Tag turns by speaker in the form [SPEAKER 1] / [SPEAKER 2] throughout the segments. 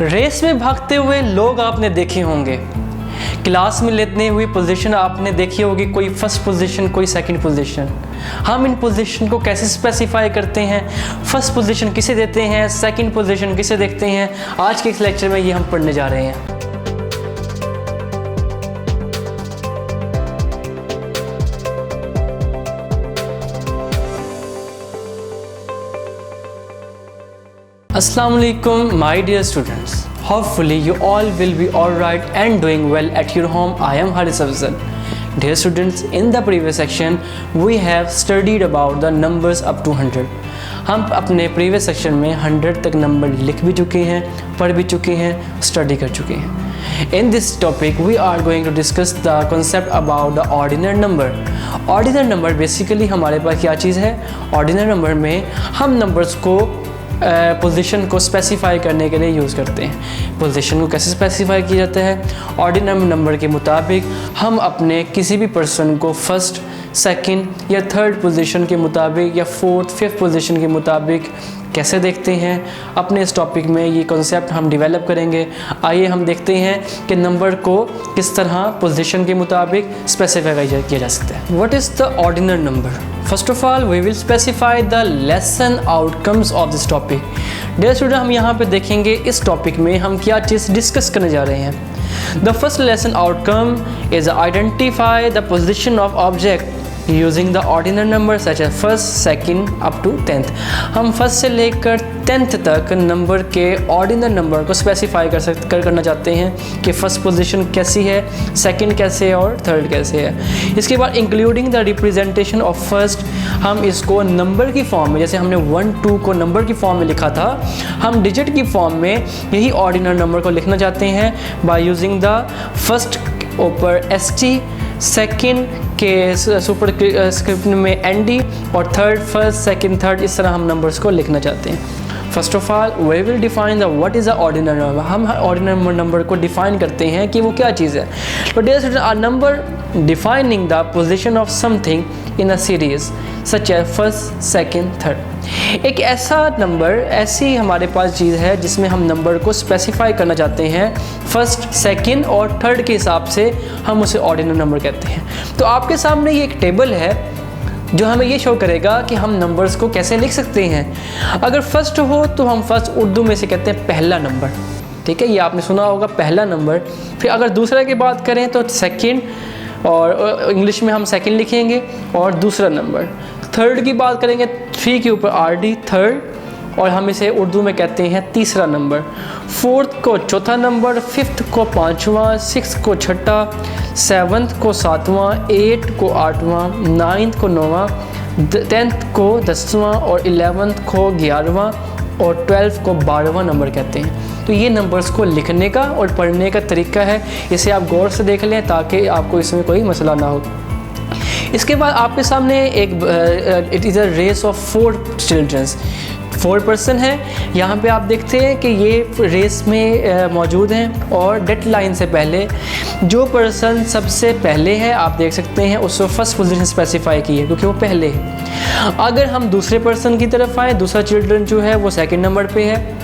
[SPEAKER 1] Race में भागते हुए लोग आपने देखे होंगे, क्लास में लेते हुए पोजीशन आपने देखी होगी, कोई फर्स्ट पोजीशन कोई सेकंड पोजीशन। हम इन पोजीशन को कैसे स्पेसिफाई करते हैं, फर्स्ट पोजीशन किसे देते हैं, सेकंड पोजीशन किसे देखते हैं, आज के इस लेक्चर में ये हम पढ़ने जा रहे हैं। Assalamu alaikum my dear students, hopefully you all will be alright and doing well at your home. I am Haris Afzal. Dear students, in the previous section we have studied about the numbers up to 100. हम अपने previous section में 100 तक number लिख भी चुके हैं, पढ़ भी चुके हैं, स्टडी कर चुके हैं। In this topic we are going to discuss the concept about the ordinary number. Ordinary number basically हमारे पास क्या चीज़ है? Ordinary number में हम numbers को पोजीशन को स्पेसिफाई करने के लिए यूज़ करते हैं। पोजीशन को कैसे स्पेसिफाई किया जाता है? ऑर्डिनरी नंबर के मुताबिक हम अपने किसी भी पर्सन को फर्स्ट, सेकंड या थर्ड पोजीशन के मुताबिक या फोर्थ, फिफ्थ पोजीशन के मुताबिक कैसे देखते हैं। अपने इस टॉपिक में ये कॉन्सेप्ट हम डेवलप करेंगे। आइए हम देखते हैं कि नंबर को किस तरह पोजीशन के मुताबिक स्पेसिफाई किया जा सकता है। What is the ordinary number? First of all we will specify the lesson outcomes of this topic. Dear student, हम यहाँ पे देखेंगे इस टॉपिक में हम क्या चीज़ डिस्कस करने जा रहे हैं। The first lesson outcome is identify the position of object using the ordinary number such as first, second up to 10th। हम फर्स्ट से लेकर 10th तक नंबर के ऑर्डिनरी नंबर को स्पेसिफाई करना चाहते हैं कि फर्स्ट पोजीशन कैसी है, सेकंड कैसे है और थर्ड कैसे है। इसके बाद including the representation of first, हम इसको नंबर की फॉर्म में, जैसे हमने 1 2 को नंबर की फॉर्म में लिखा था, हम डिजिट की फॉर्म में यही ऑर्डिनरी नंबर को लिखना चाहते हैं बाय यूजिंग द फर्स्ट ऊपर ST, सेकंड के सुपर स्क्रिप्ट में ND और थर्ड फर्स्ट, सेकंड, थर्ड, इस तरह हम नंबर्स को लिखना चाहते हैं। First of all we will define the what is a ordinary number. हम ऑर्डिनरी नंबर को डिफाइन करते हैं कि वो क्या चीज़ है। तो dear student, a number defining the position of something in a series such as first, second, third. एक ऐसा नंबर, ऐसी हमारे पास चीज़ है जिसमें हम नंबर को स्पेसिफाई करना चाहते हैं फर्स्ट, सेकंड और थर्ड के हिसाब से, हम उसे ऑर्डिनरी नंबर कहते हैं। तो आपके सामने ये एक टेबल है जो हमें ये शो करेगा कि हम नंबर्स को कैसे लिख सकते हैं। अगर फर्स्ट हो तो हम फर्स्ट उर्दू में से कहते हैं पहला नंबर, ठीक है, ये आपने सुना होगा पहला नंबर। फिर अगर दूसरे की बात करें तो सेकंड, और इंग्लिश में हम सेकंड लिखेंगे और दूसरा नंबर। थर्ड की बात करेंगे 3 के ऊपर RD, थर्ड, और हम इसे उर्दू में कहते हैं तीसरा नंबर। फोर्थ को चौथा नंबर, फिफ्थ को पाँचवा, सिक्स्थ को छठा, सेवन्थ को सातवां, 8 को आठवां, 9th को 9वां, 10th को 10वां और 11th को 11वां और 12th को 12वां नंबर कहते हैं। तो ये नंबर्स को लिखने का और पढ़ने का तरीका है, इसे आप गौर से देख लें ताकि आपको इसमें कोई मसला ना हो। इसके बाद आपके सामने एक it is a race of 4 children's, 4 person हैं। यहाँ पे आप देखते हैं कि ये रेस में मौजूद हैं और डेड लाइन से पहले जो पर्सन सबसे पहले है, आप देख सकते हैं उसको फर्स्ट पोजीशन स्पेसिफाई की है क्योंकि वो पहले है। अगर हम दूसरे पर्सन की तरफ आए, दूसरा चिल्ड्रन जो है वो सेकंड नंबर पे है,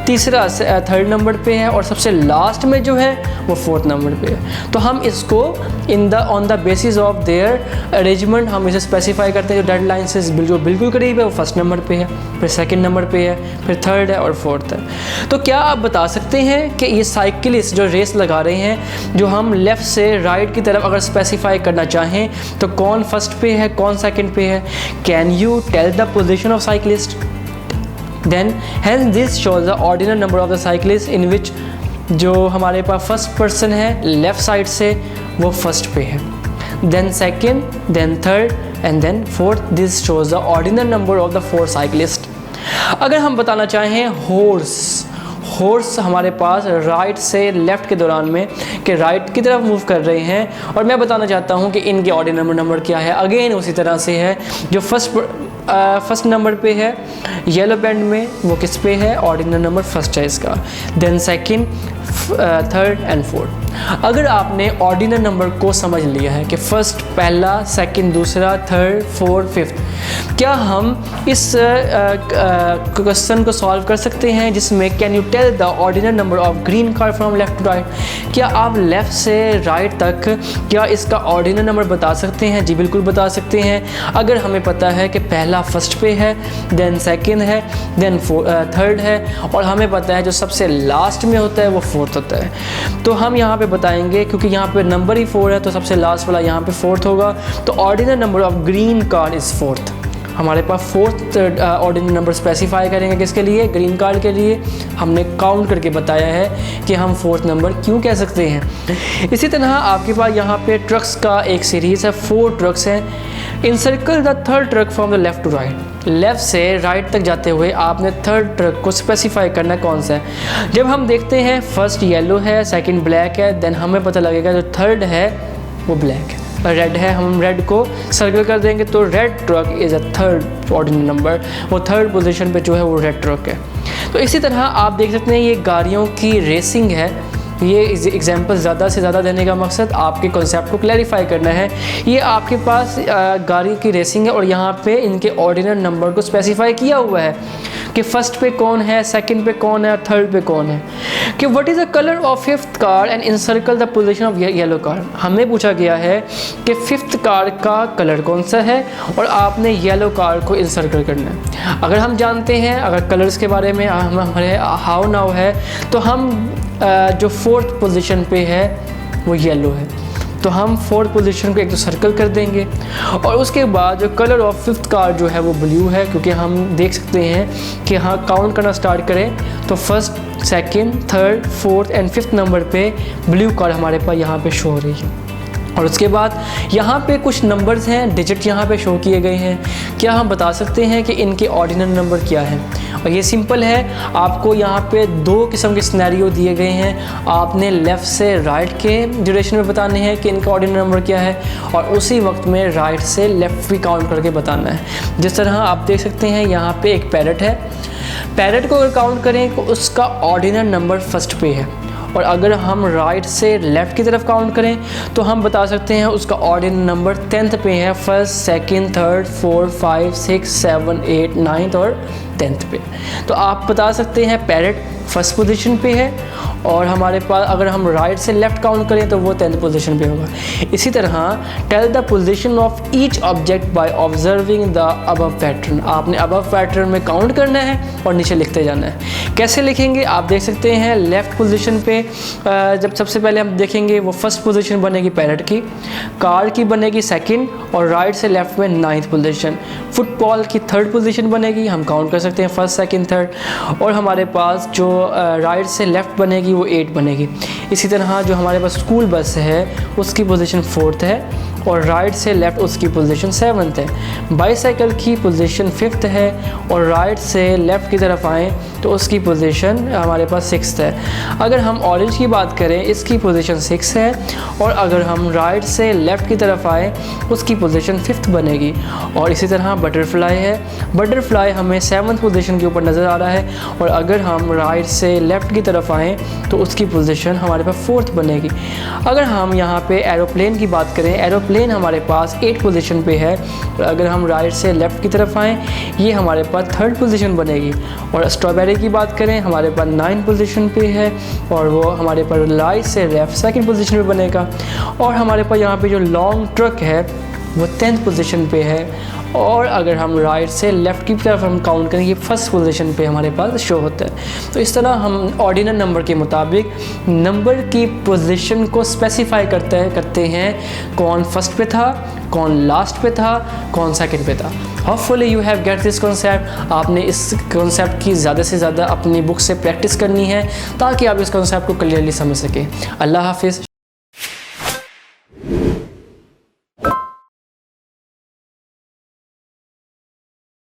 [SPEAKER 1] तीसरा थर्ड नंबर पे है और सबसे लास्ट में जो है वो 4th नंबर पे है। तो हम इसको on the basis of their arrangement हम इसे स्पेसिफाई करते हैं। जो डेड लाइन से जो बिल्कुल करीब है वो फर्स्ट नंबर पे है, फिर सेकंड नंबर पे है, फिर थर्ड है और फोर्थ है। तो क्या आप बता सकते हैं कि ये साइकिलिस्ट जो रेस लगा रहे हैं, जो हम लेफ़्ट से राइट की तरफ अगर स्पेसिफाई करना चाहें तो कौन फर्स्ट पे है, कौन सेकंड पे है? Can you tell the position of cyclist? Then hence this shows the ordinary number of the cyclist in which जो हमारे पास फर्स्ट पर्सन है लेफ़्ट साइड से वो फर्स्ट पे है, then second, then third and then fourth. This shows the ordinary number of the 4 cyclists. अगर हम बताना चाहें हॉर्स हमारे पास राइट से लेफ़्ट के दौरान में कि राइट की तरफ मूव कर रहे हैं और मैं बताना चाहता हूं कि इनके ऑर्डिनरी नंबर क्या है। अगेन उसी तरह से है, जो फर्स्ट नंबर पे है येलो बैंड में वो किस पे है, ऑर्डिनरी नंबर फर्स्ट है इसका, then second, third and fourth. अगर आपने ऑर्डिनल नंबर को समझ लिया है कि फर्स्ट, पहला, सेकंड, दूसरा, थर्ड, फोर्थ, फिफ्थ, क्या हम इस क्वेश्चन को सॉल्व कर सकते हैं जिसमें can you tell the ordinal number of green car from left to right? क्या आप लेफ़्ट से राइट तक क्या इसका ऑर्डिनल नंबर बता सकते हैं? जी बिल्कुल बता सकते हैं। अगर हमें पता है कि पहला फर्स्ट पे है, देन सेकंड है, देन थर्ड है, और हमें पता है जो सबसे लास्ट में होता है वो फोर्थ होता है, तो हम यहाँ पे बताएंगे क्योंकि यहाँ पे नंबर ही 4 है तो सबसे लास्ट वाला यहाँ पे फोर्थ होगा, तो ordinal number of green car is fourth. हमारे पास फोर्थ ऑर्डिनल नंबर स्पेसिफाई करेंगे किसके लिए? ग्रीन कार्ड के लिए। हमने काउंट करके बताया है कि हम फोर्थ नंबर क्यों कह सकते हैं। इसी तरह आपके पास यहाँ पे ट्रक्स का एक सीरीज़ है, 4 ट्रक्स हैं। Encircle the third truck from the left to right. Left से राइट तक जाते हुए आपने थर्ड ट्रक को स्पेसिफाई करना कौन सा है। जब हम देखते हैं फर्स्ट येलो है, सेकंड ब्लैक है, देन हमें पता लगेगा जो थर्ड है वो ब्लैक है, रेड है, हम रेड को सर्कल कर देंगे तो red truck is a third ordinal number, वो थर्ड पोजीशन पे जो है वो रेड ट्रक है। तो इसी तरह आप देख सकते हैं ये गाड़ियों की रेसिंग है। ये एग्जांपल ज़्यादा से ज़्यादा देने का मकसद आपके कॉन्सेप्ट को क्लैरिफाई करना है। ये आपके पास गाड़ी की रेसिंग है और यहाँ पे इनके ऑर्डिनल नंबर को स्पेसिफाई किया हुआ है कि फर्स्ट पे कौन है, सेकंड पे कौन है और थर्ड पे कौन है। कि what is the colour of fifth car and encircle the position of yellow car. हमें पूछा गया है कि फिफ्थ कार का कलर कौन सा है और आपने येलो कार को इनसर्कल करना है। अगर हम जानते हैं, अगर कलर्स के बारे में हमारे हाउ नाउ है, तो हम जो फोर्थ पोजीशन पे है वो येलो है, तो हम फोर्थ पोजीशन को एक तो सर्कल कर देंगे। और उसके बाद जो कलर ऑफ फिफ्थ कार जो है वो ब्लू है, क्योंकि हम देख सकते हैं कि हाँ काउंट करना स्टार्ट करें तो first, second, third, fourth and fifth number पे ब्लू कार हमारे पास यहाँ पे शो हो रही है। और उसके बाद यहाँ पे कुछ नंबर्स हैं, डिजिट यहाँ पे शो किए गए हैं। क्या हम बता सकते हैं कि इनके ऑर्डिनल नंबर क्या है? और ये सिंपल है, आपको यहाँ पे 2 किस्म के सिनेरियो दिए गए हैं। आपने लेफ़्ट से राइट के ड्यूरेशन में बताने हैं कि इनका ऑर्डिनल नंबर क्या है, और उसी वक्त में राइट से लेफ़्ट भी काउंट करके बताना है। जिस तरह आप देख सकते हैं यहाँ पे एक पैरट है, पैरट को अगर काउंट करें तो उसका ऑर्डिनल नंबर फर्स्ट पे है, और अगर हम राइट से लेफ़्ट की तरफ काउंट करें तो हम बता सकते हैं उसका ऑर्डिनल नंबर 10th पे है, फर्स्ट, सेकंड, थर्ड, फोर्थ, 5, 6, 7, 8, 9 और 10th पे। तो आप बता सकते हैं पैरट फर्स्ट पोजीशन पे है, और हमारे पास अगर हम राइट से लेफ़्ट काउंट करें तो वो 10th पोजीशन पे होगा। इसी तरह tell the position of each object by observing the above pattern. आपने अबव पैटर्न में काउंट करना है और नीचे लिखते जाना है। कैसे लिखेंगे आप देख सकते हैं, लेफ़्ट पोजीशन पे जब सबसे पहले हम देखेंगे वो फर्स्ट पोजीशन बनेगी पैरट की, कार की बनेगी सेकंड, और राइट से लेफ़्ट में 9th पोजीशन। फुटबॉल की थर्ड पोजीशन बनेगी, हम काउंट कर सकते हैं फर्स्ट, सेकंड, थर्ड, और हमारे पास जो राइट से लेफ़्ट बनेगी वो 8 बनेगी। इसी तरह जो हमारे पास स्कूल बस है उसकी पोजीशन 4th है, और राइट से लेफ़्ट उसकी पोजीशन 7th है। बाईसाइकिल की पोजीशन 5th है, और राइट से लेफ़्ट की तरफ आएँ तो उसकी पोजीशन हमारे पास 6th है। अगर हम ऑरेंज की बात करें इसकी पोजीशन 6 है, और अगर हम राइट से लेफ़्ट की तरफ आएँ उसकी पोजीशन 5th बनेगी। और इसी तरह बटरफ्लाई है, बटरफ्लाई हमें 7th पोजीशन के ऊपर नज़र आ रहा है, और अगर हम राइट से लेफ़्ट की तरफ आएँ तो उसकी पोजीशन हमारे पास 4th बनेगी। अगर हम यहाँ पे एरोप्लेन की बात करें, एरोप्लेन हमारे पास 8 पोजीशन पे है, और अगर हम राइट से लेफ़्ट की तरफ आएँ ये हमारे पास 3rd पोजीशन बनेगी। और स्ट्रॉबेरी की बात करें हमारे पास 9 पोजीशन पे है, और वो हमारे पास राइट से लेफ़्ट 2nd पोजीशन पे बनेगा। और हमारे पास यहाँ पे जो लॉन्ग ट्रक है वो 10th पोजीशन पे है, और अगर हम राइट से लेफ़्ट की तरफ हम काउंट करें ये फर्स्ट पोजीशन पे हमारे पास शो होता है। तो इस तरह हम ऑर्डिनल नंबर के मुताबिक नंबर की पोजीशन को स्पेसिफाई करते हैं, कौन फर्स्ट पे था, कौन लास्ट पे था, कौन सेकंड पे था। Hopefully you have get this concept. आपने इस कॉन्सेप्ट की ज़्यादा से ज़्यादा अपनी बुक से प्रैक्टिस करनी है ताकि आप इस कॉन्सेप्ट को क्लियरली समझ सकें। अल्लाह हाफिज़।